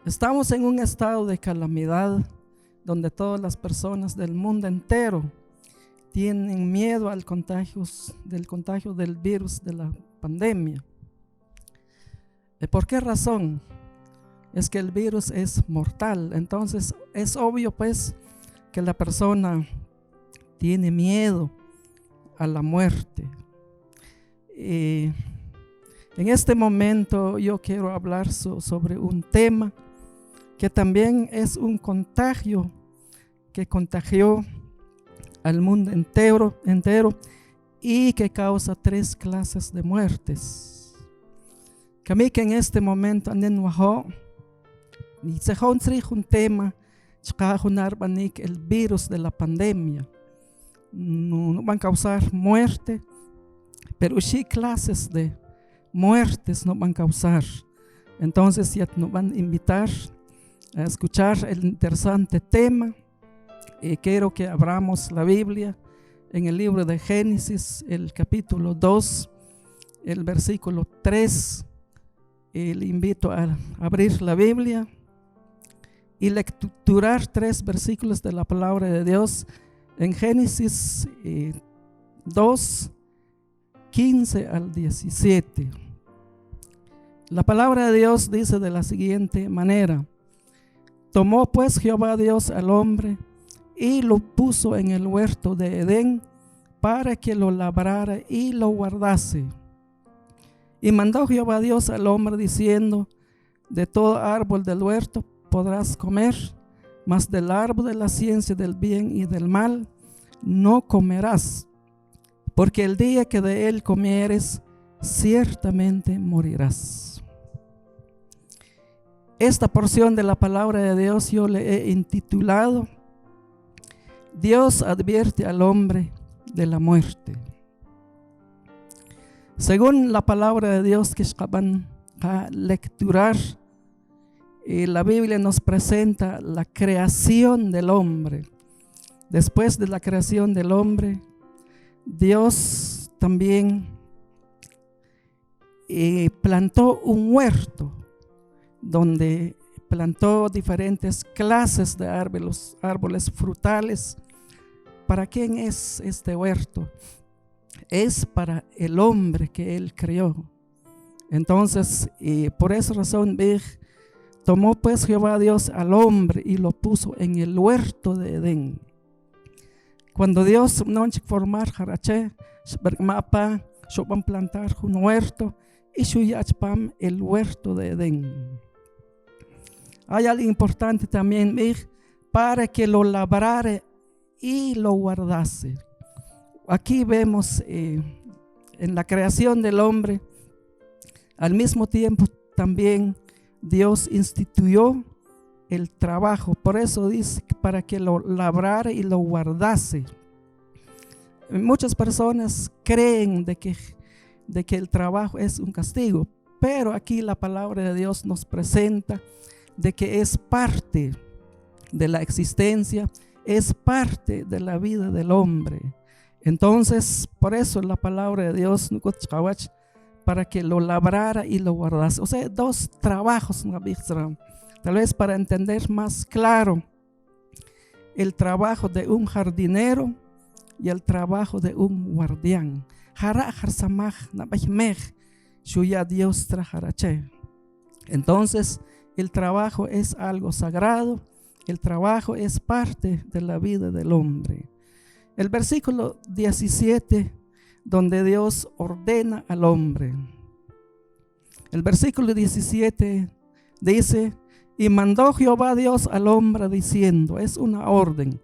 Estamos en un estado de calamidad donde todas las personas del mundo entero tienen miedo del contagio del virus de la pandemia. ¿Por qué razón? Es que el virus es mortal. Entonces es obvio pues que la persona tiene miedo a la muerte. En este momento yo quiero hablar sobre un tema que también es un contagio que contagió al mundo entero y que causa 3 clases de muertes. Que en este momento anden ni se un tema el virus de la pandemia. No van a causar muerte, pero sí clases de muertes no van a causar. Entonces ya nos van a invitar a escuchar el interesante tema. Quiero que abramos la Biblia en el libro de Génesis, el capítulo 2, el versículo 3. Le invito a abrir la Biblia y lecturar 3 versículos de la palabra de Dios en Génesis 2, 15 al 17. La palabra de Dios dice de la siguiente manera: tomó pues Jehová Dios al hombre y lo puso en el huerto de Edén para que lo labrara y lo guardase. Y mandó Jehová Dios al hombre diciendo: de todo árbol del huerto podrás comer, mas del árbol de la ciencia del bien y del mal no comerás, porque el día que de él comieres, ciertamente morirás. Esta porción de la palabra de Dios yo le he intitulado: Dios advierte al hombre de la muerte. Según la palabra de Dios que van a lecturar, la Biblia nos presenta la creación del hombre. Después de la creación del hombre, Dios también plantó un huerto donde plantó diferentes clases de árboles frutales. ¿Para quién es este huerto? Es para el hombre que él creó. Entonces, por esa razón, tomó pues Jehová Dios al hombre y lo puso en el huerto de Edén. Cuando Dios no formar jarache, mapa, van plantar un huerto y shuyachpam el huerto de Edén. Hay algo importante también para que lo labrare y lo guardase. Aquí vemos en la creación del hombre, al mismo tiempo también Dios instituyó el trabajo. Por eso dice para que lo labrara y lo guardase. Muchas personas creen de que el trabajo es un castigo, pero aquí la palabra de Dios nos presenta de que es parte de la existencia, es parte de la vida del hombre. Entonces, por eso la palabra de Dios para que lo labrara y lo guardase. O sea, 2 trabajos, tal vez para entender más claro el trabajo de un jardinero y el trabajo de un guardián. Entonces, el trabajo es algo sagrado, el trabajo es parte de la vida del hombre. El versículo 17, donde Dios ordena al hombre. El versículo 17 dice: y mandó Jehová Dios al hombre diciendo, es una orden: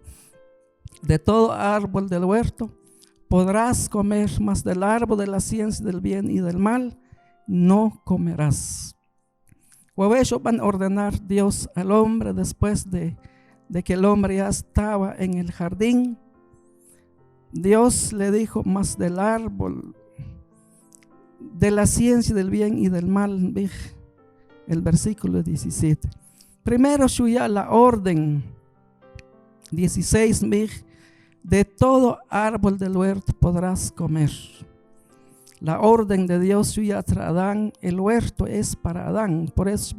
de todo árbol del huerto podrás comer, mas del árbol de la ciencia del bien y del mal no comerás. Ellos van a ordenar Dios al hombre después de que el hombre ya estaba en el jardín. Dios le dijo: mas del árbol de la ciencia del bien y del mal. El versículo 17. Primero ya la orden 16, de todo árbol del huerto podrás comer. La orden de Dios ya a Adán, el huerto es para Adán. Por eso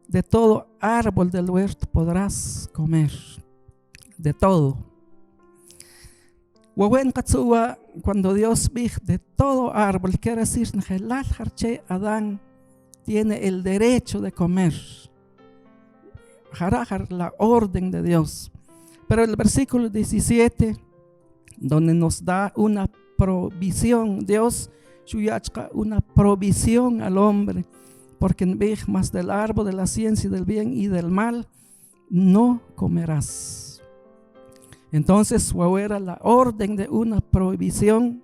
de todo árbol del huerto podrás comer, de todo. Cuando Dios dijo de todo árbol, quiere decir que Adán tiene el derecho de comer. La orden de Dios. Pero el versículo 17, donde nos da una provisión, Dios una provisión al hombre, porque más del árbol de la ciencia del bien y del mal no comerás. Entonces era la orden de una prohibición,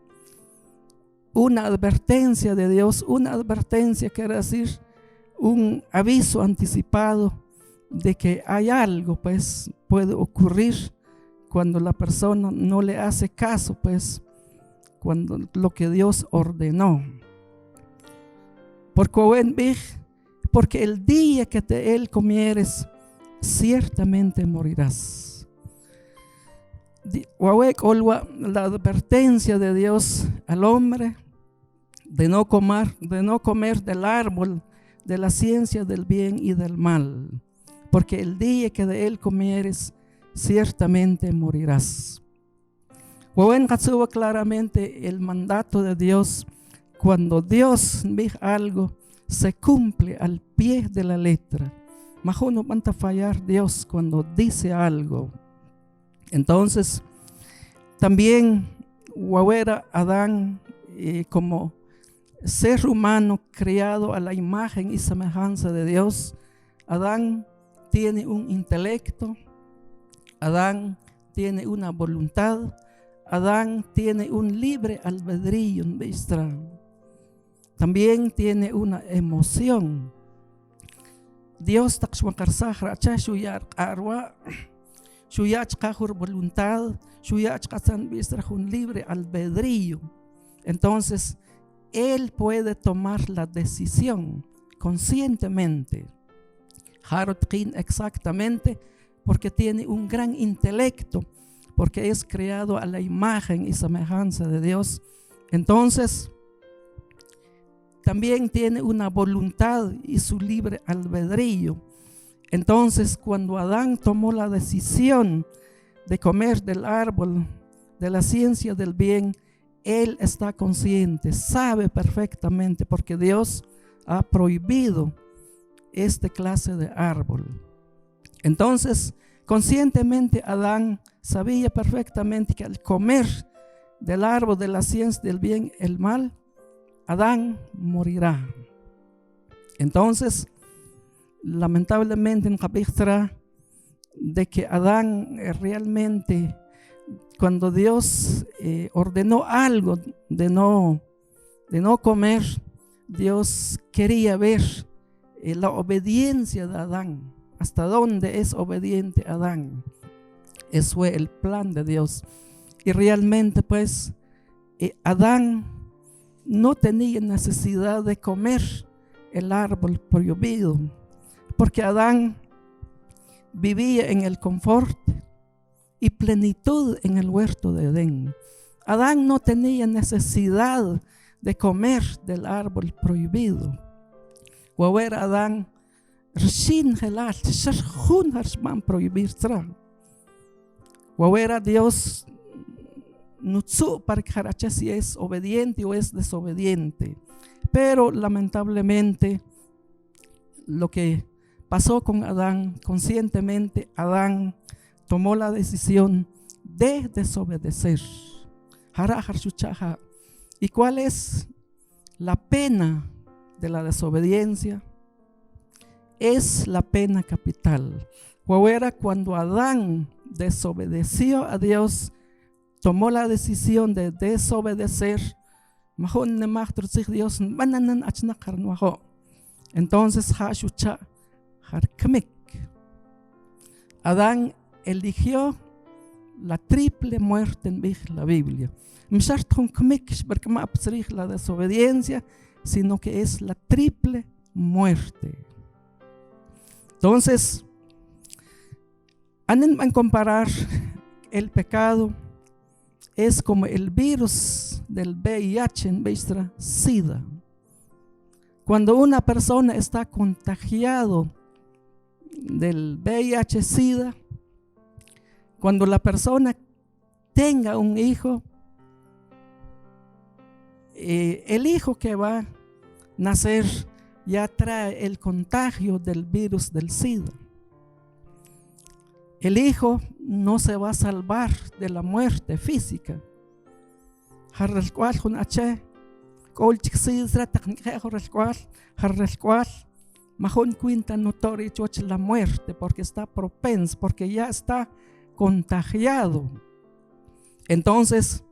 una advertencia de Dios. Una advertencia quiere decir un aviso anticipado de que hay algo, pues, puede ocurrir cuando la persona no le hace caso, pues, cuando lo que Dios ordenó. Porque el día que de él comieres, ciertamente morirás. La advertencia de Dios al hombre de no comer del árbol de la ciencia del bien y del mal, porque el día que de él comieres, ciertamente morirás. Claramente el mandato de Dios, cuando Dios dice algo, se cumple al pie de la letra. No van a fallar Dios cuando dice algo. Entonces, también Adán, como ser humano creado a la imagen y semejanza de Dios, Adán tiene un intelecto, Adán tiene una voluntad, Adán tiene un libre albedrío, también tiene una emoción. Dios voluntad, un libre albedrío. Entonces, él puede tomar la decisión conscientemente. Exactamente, porque tiene un gran intelecto, porque es creado a la imagen y semejanza de Dios. Entonces, también tiene una voluntad y su libre albedrío. Entonces, cuando Adán tomó la decisión de comer del árbol de la ciencia del bien, él está consciente, sabe perfectamente, porque Dios ha prohibido esta clase de árbol. Entonces, conscientemente Adán sabía perfectamente que al comer del árbol de la ciencia del bien y el mal, Adán morirá. Entonces, lamentablemente en capítulo de que Adán realmente, cuando Dios ordenó algo de no comer, Dios quería ver la obediencia de Adán, hasta dónde es obediente Adán. Eso fue el plan de Dios. Y realmente, pues, Adán no tenía necesidad de comer el árbol prohibido, porque Adán vivía en el confort y plenitud en el huerto de Edén. Adán no tenía necesidad de comer del árbol prohibido. Adán Dios no para que si es obediente o es desobediente. Pero lamentablemente lo que pasó con Adán, conscientemente Adán tomó la decisión de desobedecer. ¿Y cuál es la pena de la desobediencia? Es la pena capital. Cuando Adán desobedeció a Dios, tomó la decisión de desobedecer, entonces Adán eligió la triple muerte en la Biblia. La desobediencia, sino que es la triple muerte. Entonces, van a comparar el pecado, es como el virus del VIH en nuestra SIDA. Cuando una persona está contagiado del VIH-Sida, cuando la persona tenga un hijo, el hijo que va a nacer ya trae el contagio del virus del SIDA. El hijo no se va a salvar de la muerte física. Majón cuenta notorio la muerte porque está propenso, porque ya está contagiado. Entonces,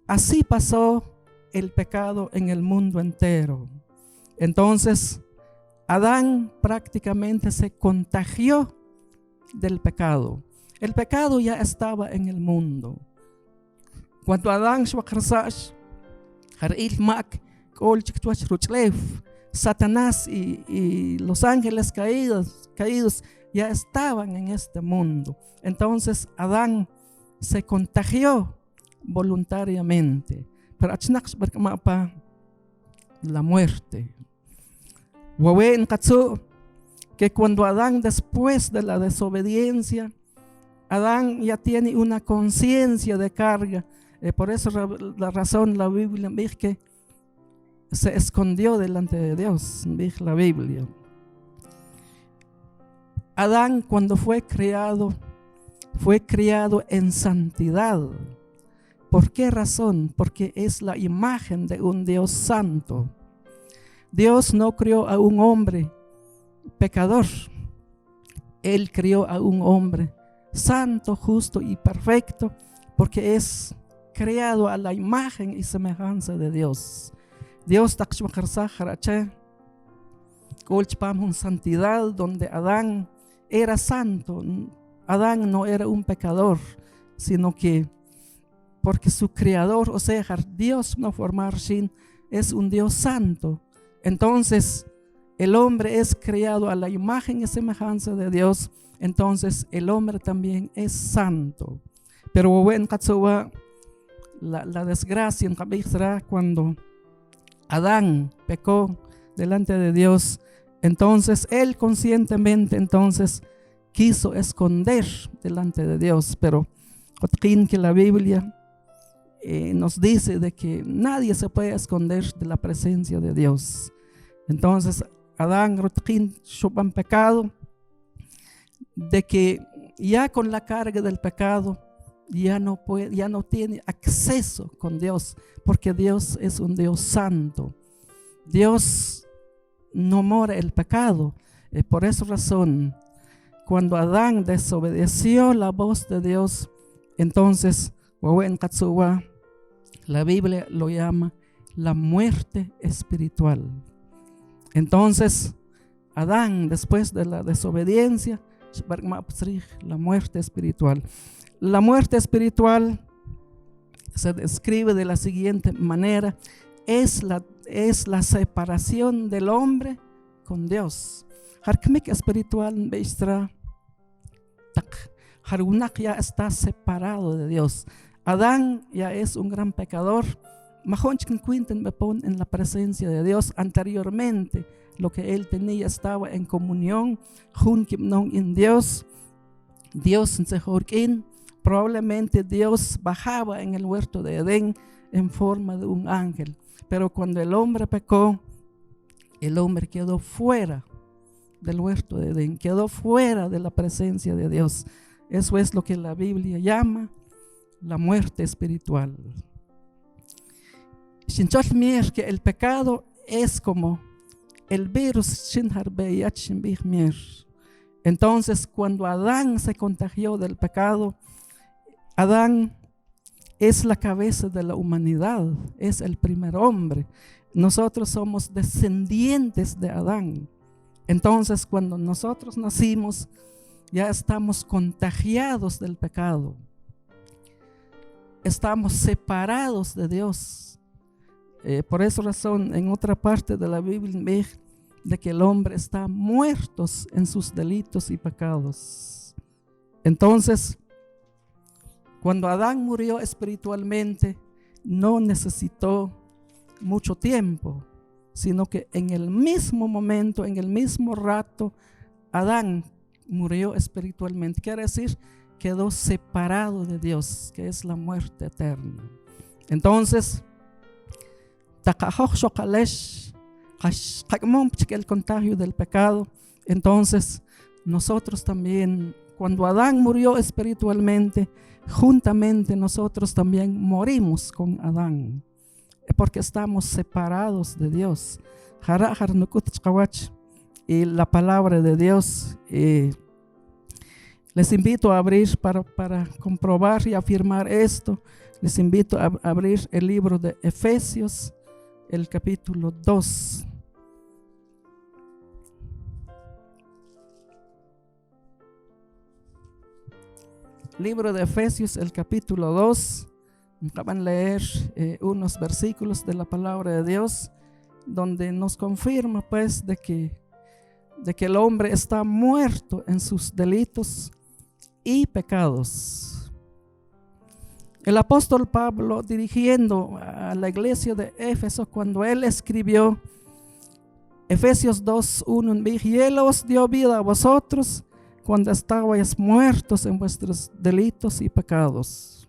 así pasó el pecado en el mundo entero. Entonces, Adán prácticamente se contagió del pecado. El pecado ya estaba en el mundo. Cuando Adán Satanás y los ángeles caídos ya estaban en este mundo. Entonces Adán se contagió voluntariamente. Pero la muerte. Que cuando Adán, después de la desobediencia, Adán ya tiene una conciencia de carga. Por eso la razón la Biblia dice que se escondió delante de Dios, dice la Biblia. Adán, cuando fue criado en santidad. ¿Por qué razón? Porque es la imagen de un Dios santo. Dios no crió a un hombre pecador. Él crió a un hombre santo, justo y perfecto, porque es creado a la imagen y semejanza de Dios. Dios con santidad, donde Adán era santo. Adán no era un pecador, sino que porque su creador, o sea, Dios no formar sin, es un Dios santo. Entonces el hombre es creado a la imagen y semejanza de Dios. Entonces el hombre también es santo. Pero bueno, la desgracia será cuando Adán pecó delante de Dios. Entonces él conscientemente quiso esconder delante de Dios. Pero que la Biblia nos dice de que nadie se puede esconder de la presencia de Dios. Entonces Adán chupan pecado, de que ya con la carga del pecado ya no tiene acceso con Dios, porque Dios es un Dios santo. Dios no mora el pecado. Por esa razón, cuando Adán desobedeció la voz de Dios, entonces la Biblia lo llama la muerte espiritual. Entonces Adán, después de la desobediencia, la muerte espiritual. La muerte espiritual se describe de la siguiente manera: es la separación del hombre con Dios. Harkmik espiritual Harunak ya está separado de Dios. Adán ya es un gran pecador. En la presencia de Dios. Anteriormente lo que él tenía estaba en comunión en Dios. Probablemente Dios bajaba en el huerto de Edén en forma de un ángel. Pero cuando el hombre pecó, el hombre quedó fuera del huerto de Edén, quedó fuera de la presencia de Dios. Eso es lo que la Biblia llama la muerte espiritual. Que el pecado es como el virus. Entonces cuando Adán se contagió del pecado, Adán es la cabeza de la humanidad, es el primer hombre. Nosotros somos descendientes de Adán. Entonces cuando nosotros nacimos, ya estamos contagiados del pecado. Estamos separados de Dios. Por esa razón, en otra parte de la Biblia ve de que el hombre está muerto en sus delitos y pecados. Entonces, cuando Adán murió espiritualmente, no necesitó mucho tiempo, sino que en el mismo momento, en el mismo rato, Adán murió espiritualmente. Quiere decir, quedó separado de Dios, que es la muerte eterna. Entonces, el contagio del pecado. Entonces, nosotros también, cuando Adán murió espiritualmente, juntamente nosotros también morimos con Adán, porque estamos separados de Dios. Y la palabra de Dios, les invito a abrir para comprobar y afirmar esto. Les invito a abrir el libro de Efesios, el capítulo 2. Libro de Efesios, el capítulo 2. Acaban de leer unos versículos de la palabra de Dios, donde nos confirma pues de que el hombre está muerto en sus delitos y pecados. El apóstol Pablo, dirigiendo a la iglesia de Éfeso, cuando él escribió Efesios 2:1, y él os dio vida a vosotros cuando estabais muertos en vuestros delitos y pecados.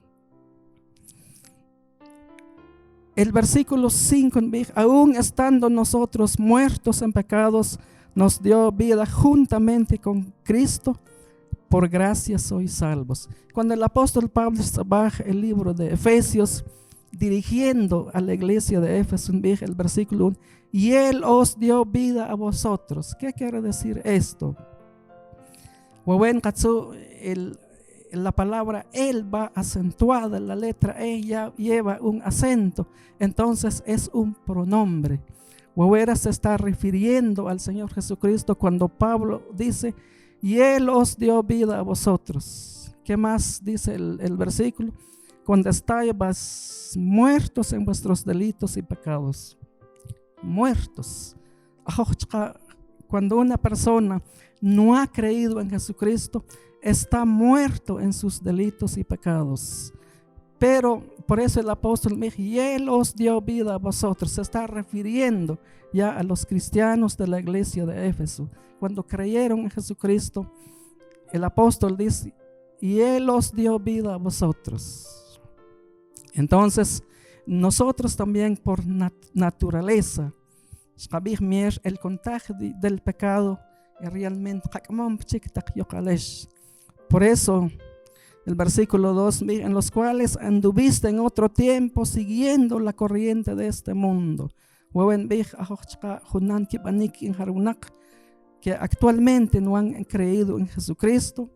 El versículo 5, aún estando nosotros muertos en pecados, nos dio vida juntamente con Cristo, por gracia sois salvos. Cuando el apóstol Pablo baja el libro de Efesios, dirigiendo a la iglesia de Éfeso, el versículo 1, y él os dio vida a vosotros. ¿Qué quiere decir esto? La palabra él va acentuada, la letra E ya lleva un acento, entonces es un pronombre. Se está refiriendo al Señor Jesucristo cuando Pablo dice, y él os dio vida a vosotros. ¿Qué más dice el versículo? Cuando estáis muertos en vuestros delitos y pecados. Muertos. Cuando una persona no ha creído en Jesucristo, está muerto en sus delitos y pecados. Pero por eso el apóstol me dijo, y él os dio vida a vosotros. Se está refiriendo ya a los cristianos de la iglesia de Éfeso. Cuando creyeron en Jesucristo, el apóstol dice, y él os dio vida a vosotros. Entonces, nosotros también por naturaleza, el contagio del pecado es realmente. Por eso, el versículo 2, en los cuales anduviste en otro tiempo siguiendo la corriente de este mundo. Que actualmente no han creído en Jesucristo,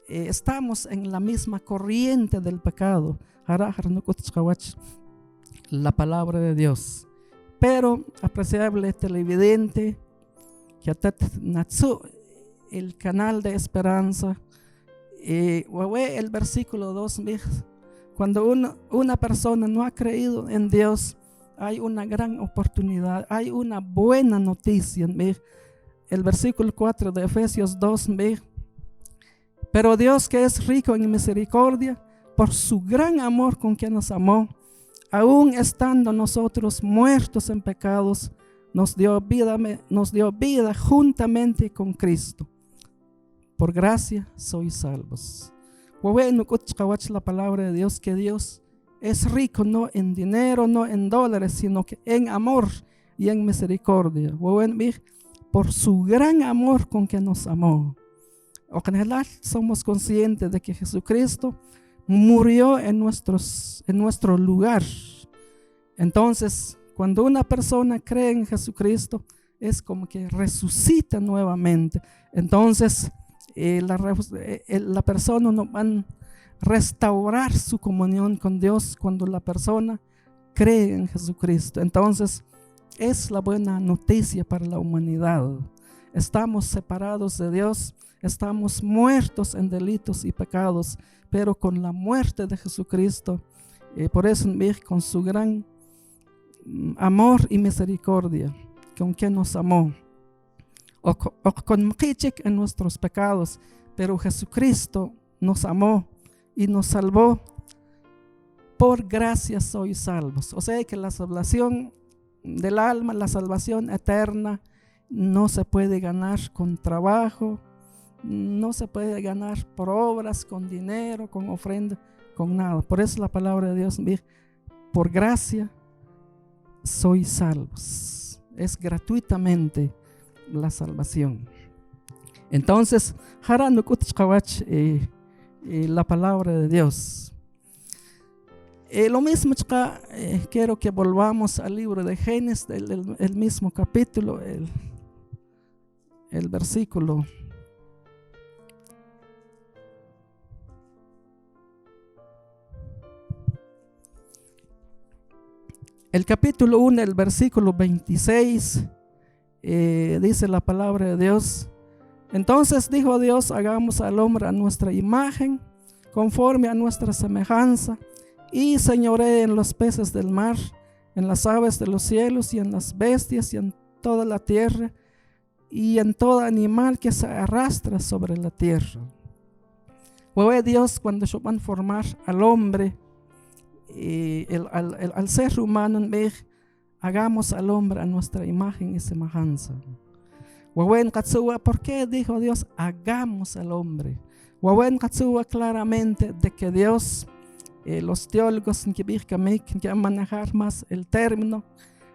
estamos en la misma corriente del pecado. La palabra de Dios. Pero, apreciable televidente, que el canal de esperanza, el versículo 2, cuando una persona no ha creído en Dios, hay una gran oportunidad, hay una buena noticia. El versículo 4 de Efesios 2, pero Dios, que es rico en misericordia, por su gran amor con que nos amó, aún estando nosotros muertos en pecados, nos dio vida juntamente con Cristo. Por gracia sois salvos. La palabra de Dios, que Dios es rico no en dinero, no en dólares, sino que en amor y en misericordia. Por su gran amor con que nos amó. Somos conscientes de que Jesucristo murió en nuestro lugar. Entonces, cuando una persona cree en Jesucristo, es como que resucita nuevamente. Entonces, la persona no va a restaurar su comunión con Dios cuando la persona cree en Jesucristo. Entonces, es la buena noticia para la humanidad. Estamos separados de Dios, estamos muertos en delitos y pecados, pero con la muerte de Jesucristo, por eso con su gran amor y misericordia, con que nos amó, o con en nuestros pecados, pero Jesucristo nos amó y nos salvó. Por gracia sois salvos. O sea que la salvación del alma, la salvación eterna, no se puede ganar con trabajo, no se puede ganar por obras, con dinero, con ofrenda, con nada. Por eso la palabra de Dios dice, por gracia sois salvos. Es gratuitamente la salvación. Entonces, la palabra de Dios. Lo mismo, quiero que volvamos al libro de Génesis, el mismo capítulo, el versículo. El capítulo 1, el versículo 26, dice la palabra de Dios. Entonces dijo Dios, hagamos al hombre a nuestra imagen, conforme a nuestra semejanza, y señoree en los peces del mar, en las aves de los cielos, y en las bestias, y en toda la tierra, y en todo animal que se arrastra sobre la tierra. Fue Dios cuando se van a formar al hombre, al ser humano, hagamos al hombre a nuestra imagen y semejanza. ¿Por qué dijo Dios hagamos al hombre? Claramente de que Dios, los teólogos que van a manejar más el término,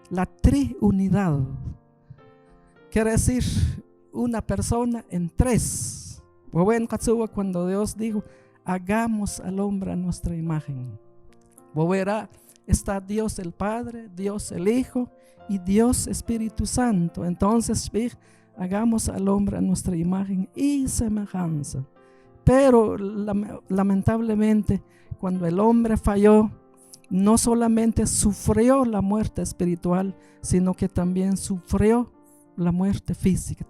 la triunidad. Quiere decir una persona en tres. Cuando Dios dijo hagamos al hombre a nuestra imagen. Está Dios el Padre, Dios el Hijo y Dios Espíritu Santo. Entonces hagamos al hombre a nuestra imagen y semejanza. Pero lamentablemente cuando el hombre falló, no solamente sufrió la muerte espiritual, sino que también sufrió la muerte física.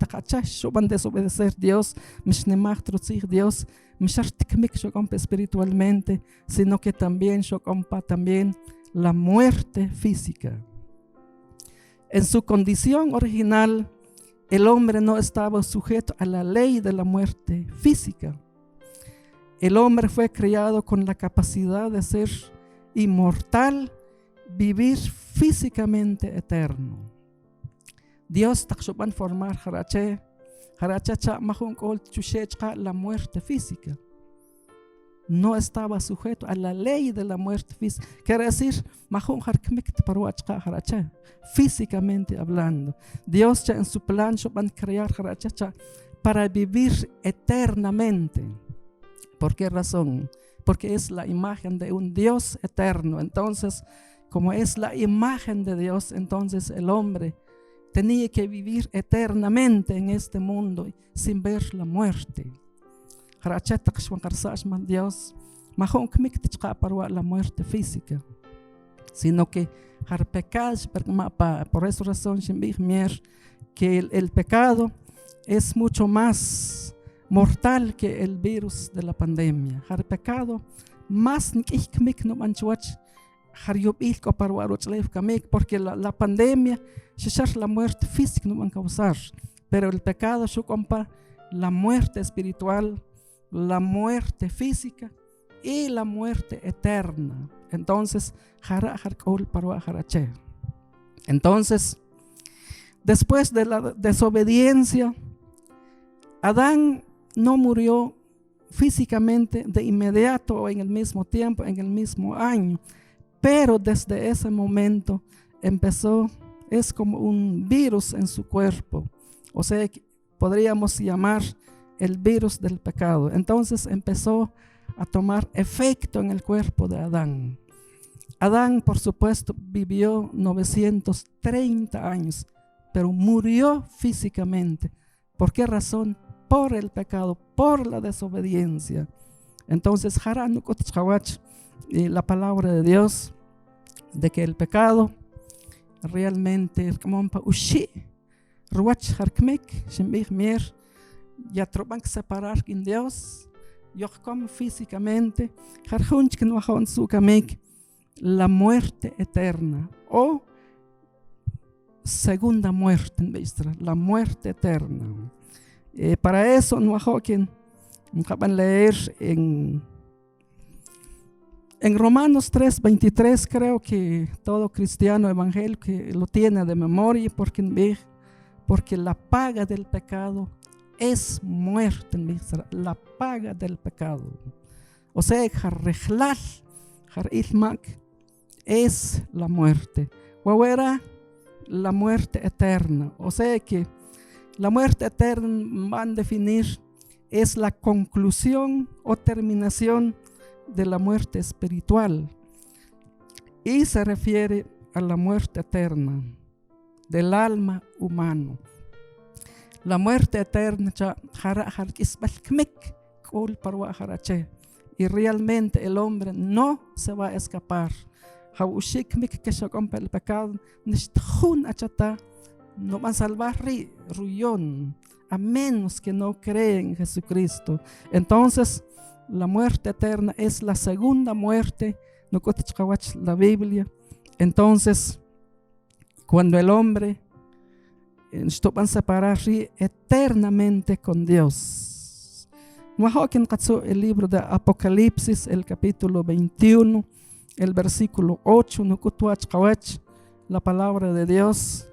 Van a desobedecer Dios, Dios, espiritualmente, sino que también la muerte física. En su condición original, el hombre no estaba sujeto a la ley de la muerte física. El hombre fue creado con la capacidad de ser inmortal, vivir físicamente eterno. Dios va formar la muerte física. No estaba sujeto a la ley de la muerte física. Quiere decir, físicamente hablando. Dios ya en su plan va a crear para vivir eternamente. ¿Por qué razón? Porque es la imagen de un Dios eterno. Entonces, como es la imagen de Dios, entonces el hombre tenía que vivir eternamente en este mundo sin ver la muerte. Dios, la muerte física, sino que por esa razón que el pecado es mucho más mortal que el virus de la pandemia. El pecado más porque la pandemia la muerte física no van a causar, pero el pecado la muerte espiritual, la muerte física y la muerte eterna. Entonces, después de la desobediencia, Adán no murió físicamente de inmediato o en el mismo tiempo, en el mismo año, pero desde ese momento es como un virus en su cuerpo, o sea, podríamos llamar el virus del pecado. Entonces empezó a tomar efecto en el cuerpo de Adán. Adán, por supuesto, vivió 930 años, pero murió físicamente. ¿Por qué razón? Por el pecado, por la desobediencia. Entonces, la palabra de Dios, de que el pecado realmente ya troban que separar en Dios, yo como físicamente, la muerte eterna o segunda muerte, la muerte eterna. Para eso no van a leer en Romanos 3:23, creo que todo cristiano evangélico lo tiene de memoria, porque la paga del pecado es muerte, la paga del pecado. O sea, harrechlal, harilmak, es la muerte. Huawera, la muerte eterna. O sea que la muerte eterna van a definir es la conclusión o terminación de la muerte espiritual. Y se refiere a la muerte eterna del alma humano. La muerte eterna y realmente el hombre no se va a escapar. El pecado no va a salvar rullón, a menos que no cree en Jesucristo. Entonces, la muerte eterna es la segunda muerte, no la Biblia. Entonces, cuando el hombre van a separar eternamente con Dios. El libro de Apocalipsis, el capítulo 21, el versículo 8, la palabra de Dios.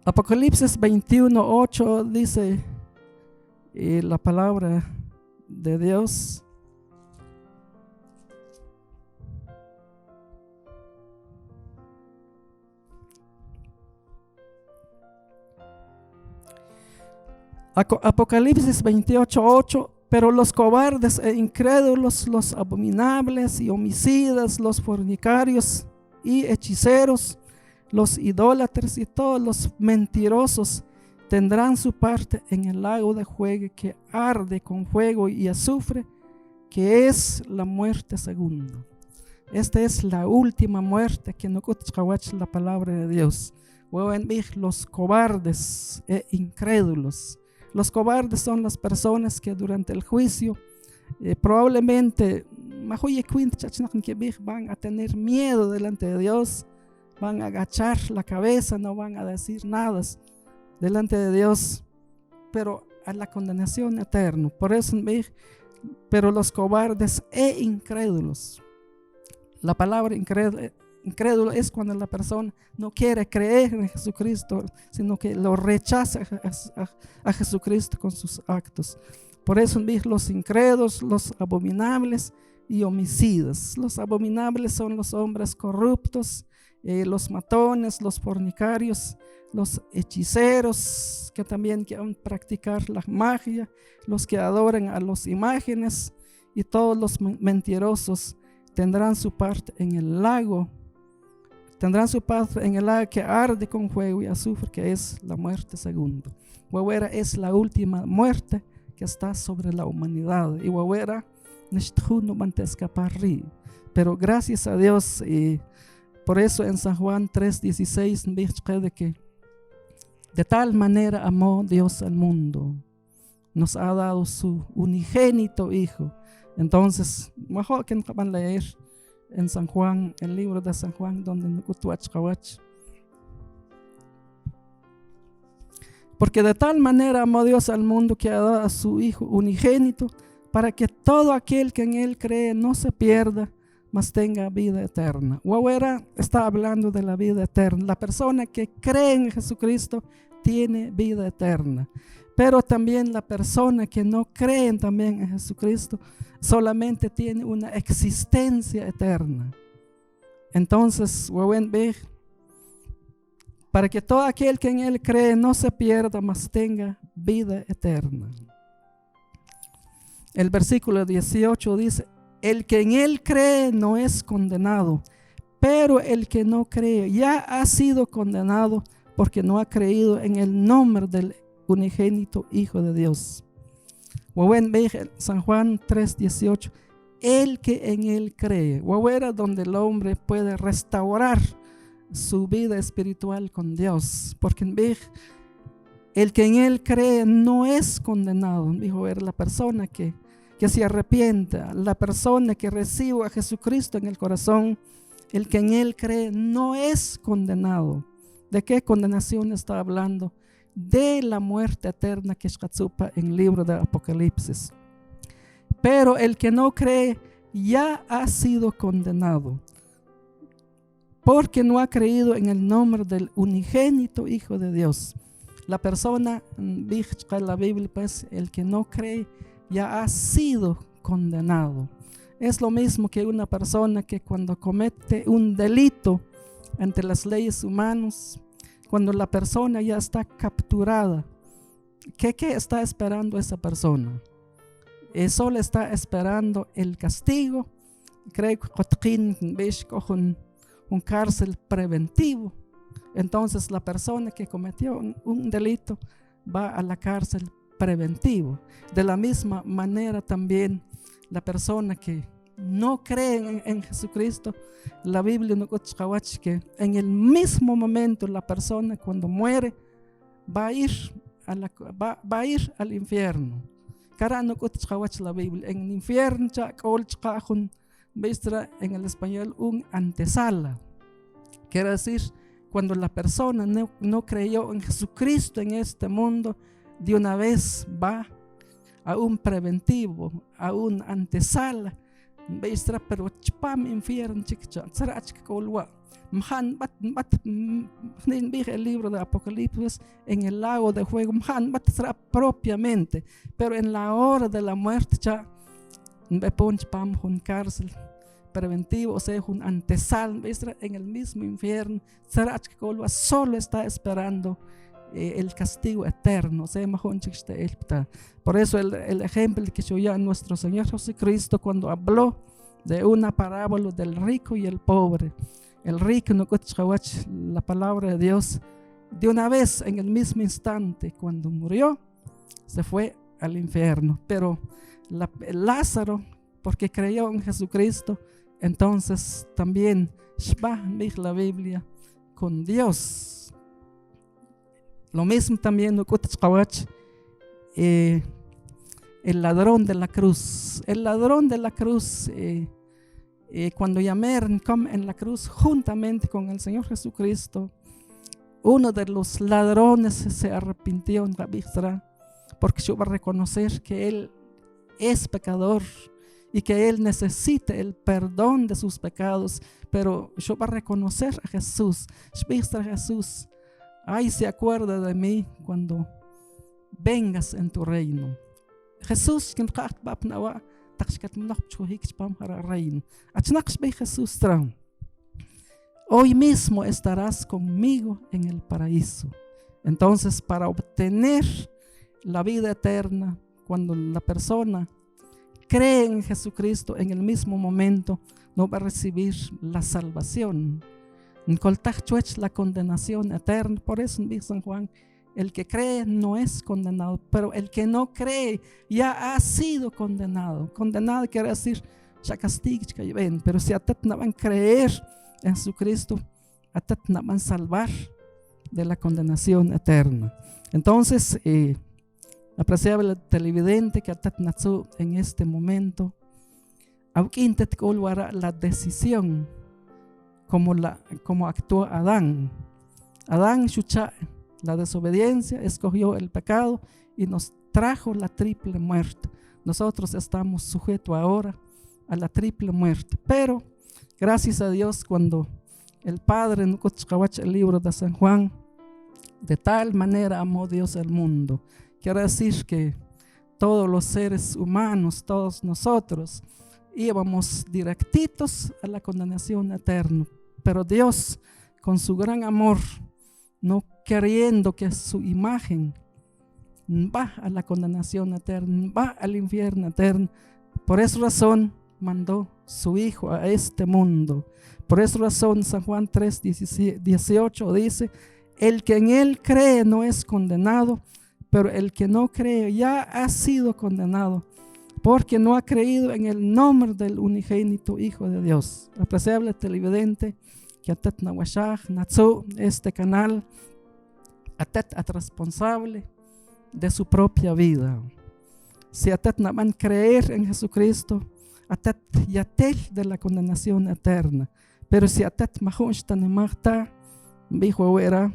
Apocalipsis 21:8 dice la palabra de Dios. Apocalipsis 28:8, pero los cobardes e incrédulos, los abominables y homicidas, los fornicarios y hechiceros, los idólatras y todos los mentirosos tendrán su parte en el lago de fuego que arde con fuego y azufre, que es la muerte segunda. Esta es la última muerte que no escucha la palabra de Dios. Los cobardes e incrédulos. Los cobardes son las personas que durante el juicio probablemente van a tener miedo delante de Dios, van a agachar la cabeza, no van a decir nada delante de Dios, pero a la condenación eterna. Por eso, pero los cobardes e incrédulos. La palabra incrédulo es cuando la persona no quiere creer en Jesucristo, sino que lo rechaza a Jesucristo con sus actos. Por eso los incrédulos, los abominables y homicidas. Los abominables son los hombres corruptos, los matones, los fornicarios, los hechiceros que también quieren practicar la magia, los que adoran a las imágenes, y todos los mentirosos tendrán su parte en el lago. Tendrán su parte en el lago que arde con fuego y azufre, que es la muerte segunda. Huawera es la última muerte que está sobre la humanidad. Y Huawera no van a escapar. Pero gracias a Dios, por eso en San Juan 3:16 dice que de tal manera amó Dios al mundo, nos ha dado su unigénito Hijo. Entonces, mejor que van a leer en San Juan, el libro de San Juan, donde porque de tal manera amó Dios al mundo que ha dado a su Hijo unigénito, para que todo aquel que en Él cree no se pierda, mas tenga vida eterna. Huawera está hablando de la vida eterna. La persona que cree en Jesucristo tiene vida eterna. Pero también la persona que no cree también en Jesucristo solamente tiene una existencia eterna. Entonces, para que todo aquel que en Él cree no se pierda, mas tenga vida eterna. El versículo 18 dice: el que en Él cree no es condenado, pero el que no cree ya ha sido condenado porque no ha creído en el nombre del unigénito Hijo de Dios. San Juan 3:18, el que en Él cree. Era donde el hombre puede restaurar su vida espiritual con Dios, porque el que en Él cree no es condenado. Dijo, la persona que se arrepienta, la persona que recibe a Jesucristo en el corazón, el que en Él cree no es condenado. ¿De qué condenación está hablando? De la muerte eterna que es en el libro de Apocalipsis. Pero el que no cree ya ha sido condenado, porque no ha creído en el nombre del unigénito Hijo de Dios. La persona, la Biblia, pues, el que no cree ya ha sido condenado. Es lo mismo que una persona que cuando comete un delito ante las leyes humanas, cuando la persona ya está capturada, ¿qué está esperando esa persona? Solo está esperando el castigo. Creo que un cárcel preventivo. Entonces la persona que cometió un delito va a la cárcel preventivo. De la misma manera también la persona que no cree en Jesucristo, la Biblia nos dice que en el mismo momento la persona cuando muere va a ir al infierno. Cara no la Biblia en el infierno en el español un antesala. Quiere decir, cuando la persona no creyó en Jesucristo en este mundo, de una vez va a un preventivo, a un antesala. Pero chpam infierno chicha, el libro de Apocalipsis, en el lago de fuego, propiamente, pero en la hora de la muerte ya un cárcel preventivo, o sea, un antesal, en el mismo infierno, solo está esperando el castigo eterno. Por eso el ejemplo que yo ya nuestro Señor Jesucristo cuando habló de una parábola del rico y el pobre. El rico no la palabra de Dios, de una vez en el mismo instante cuando murió se fue al infierno, pero Lázaro, porque creyó en Jesucristo, entonces también la Biblia con Dios. Lo mismo también el ladrón de la cruz. El ladrón de la cruz, cuando llamaron en la cruz juntamente con el Señor Jesucristo, uno de los ladrones se arrepintió, porque yo va a reconocer que él es pecador y que él necesita el perdón de sus pecados, pero yo va a reconocer a Jesús. Jesús, ay, se acuerda de mí cuando vengas en tu reino. Jesús, Jesús, hoy mismo estarás conmigo en el paraíso. Entonces, para obtener la vida eterna, cuando la persona cree en Jesucristo, en el mismo momento no va a recibir la salvación. La condenación eterna. Por eso dice San Juan, el que cree no es condenado, pero el que no cree ya ha sido condenado. Condenado quiere decir ya castigo, pero si a ti no van a creer en Jesucristo, a ti no van a salvar de la condenación eterna. Entonces, apreciable televidente que atat nació en este momento, aunque la decisión como actuó Adán. Adán, la desobediencia, escogió el pecado y nos trajo la triple muerte. Nosotros estamos sujetos ahora a la triple muerte, pero gracias a Dios, cuando el Padre en el libro de San Juan, de tal manera amó Dios el mundo. Quiere decir que todos los seres humanos, todos nosotros, íbamos directitos a la condenación eterna. Pero Dios, con su gran amor, no queriendo que su imagen va a la condenación eterna, va al infierno eterno, por esa razón mandó su Hijo a este mundo. Por esa razón San Juan 3:18 dice: el que en él cree no es condenado, pero el que no cree ya ha sido condenado, porque no ha creído en el nombre del unigénito Hijo de Dios. Apreciable televidente, que atet nawashaj natsu este canal, atet at responsable de su propia vida. Si atet no van a creer en Jesucristo, atet yatel de la condenación eterna. Pero si atet mahunch tanemachta, dijo era,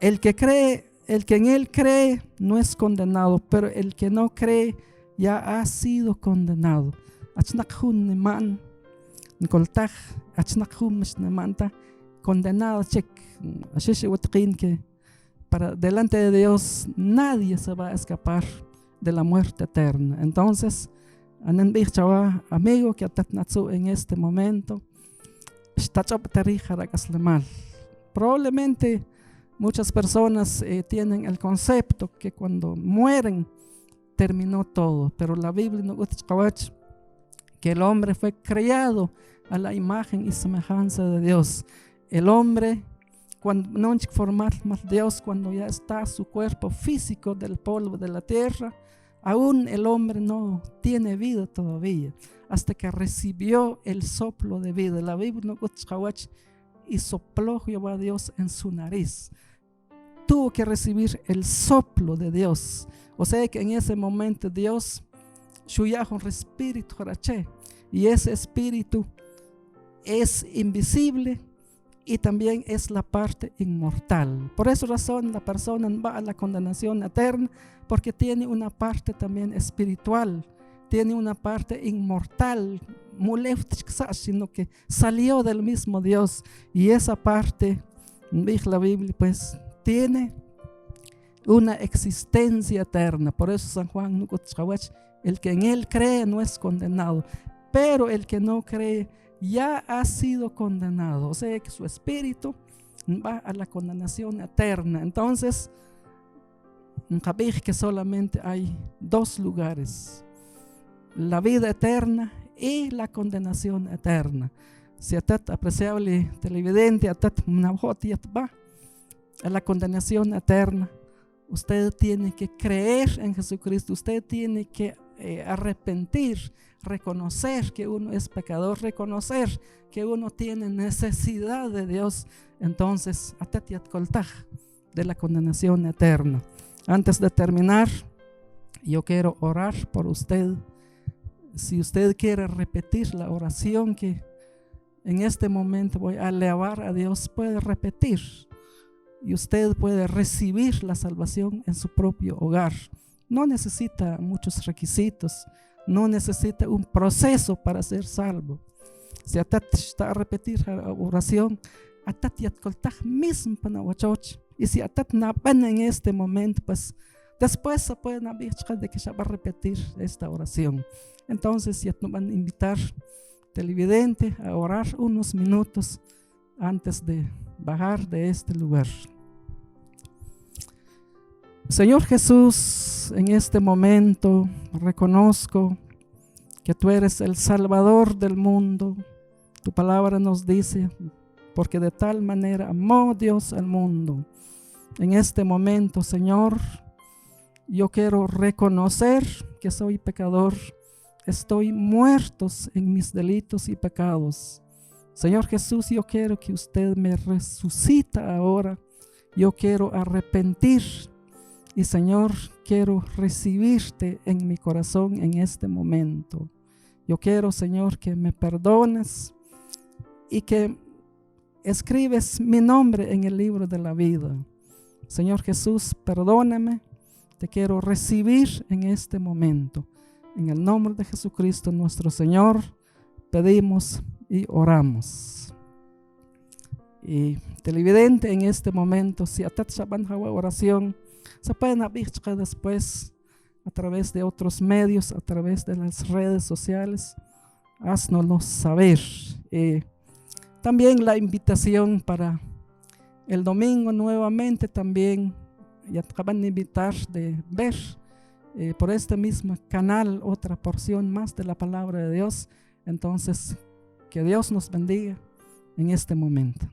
el que en él cree no es condenado, pero el que no cree ya ha sido condenado. Achnakjun neman, nicoltaj, achnakjun nemanta, condenado check. Así se que para delante de Dios nadie se va a escapar de la muerte eterna. Entonces, amigo que en este momento, probablemente muchas personas tienen el concepto que cuando mueren terminó todo, pero la Biblia nos dice que el hombre fue creado a la imagen y semejanza de Dios. El hombre, cuando no formar más Dios, cuando ya está su cuerpo físico del polvo de la tierra, aún el hombre no tiene vida todavía, hasta que recibió el soplo de vida. La Biblia nos dice y sopló Jehová Dios en su nariz. Tuvo que recibir el soplo de Dios. O sea que en ese momento Dios shuyah un espíritu y ese espíritu es invisible y también es la parte inmortal. Por esa razón la persona va a la condenación eterna, porque tiene una parte también espiritual, tiene una parte inmortal, sino que salió del mismo Dios, y esa parte, dice la Biblia, pues tiene una existencia eterna. Por eso San Juan, el que en él cree no es condenado, pero el que no cree ya ha sido condenado. O sea que su espíritu va a la condenación eterna. Entonces, que solamente hay dos lugares: la vida eterna y la condenación eterna. Si atat apreciable televidente, atat va a la condenación eterna, usted tiene que creer en Jesucristo, usted tiene que arrepentir, reconocer que uno es pecador, reconocer que uno tiene necesidad de Dios. Entonces, de la condenación eterna. Antes de terminar, yo quiero orar por usted. Si usted quiere repetir la oración que en este momento voy a elevar a Dios, puede repetir, y usted puede recibir la salvación en su propio hogar. No necesita muchos requisitos, no necesita un proceso para ser salvo. Si está a repetir la oración, mismo y si en este momento, pues después se pueden abrir de que ya va a repetir esta oración. Entonces ya nos van a invitar televidente a orar unos minutos antes de bajar de este lugar. Señor Jesús, en este momento reconozco que tú eres el Salvador del mundo. Tu palabra nos dice, porque de tal manera amó Dios al mundo. En este momento, Señor, yo quiero reconocer que soy pecador. Estoy muerto en mis delitos y pecados. Señor Jesús, yo quiero que usted me resucita ahora. Yo quiero arrepentir. Y Señor, quiero recibirte en mi corazón en este momento. Yo quiero, Señor, que me perdones y que escribes mi nombre en el libro de la vida. Señor Jesús, perdóname. Te quiero recibir en este momento. En el nombre de Jesucristo nuestro Señor, pedimos y oramos. Y televidente, en este momento, si atat shaban hawa oración, se pueden abrir después a través de otros medios, a través de las redes sociales. Haznoslo saber. También la invitación para el domingo nuevamente también, ya acaban de invitar de ver por este mismo canal otra porción más de la palabra de Dios. Entonces, que Dios nos bendiga en este momento.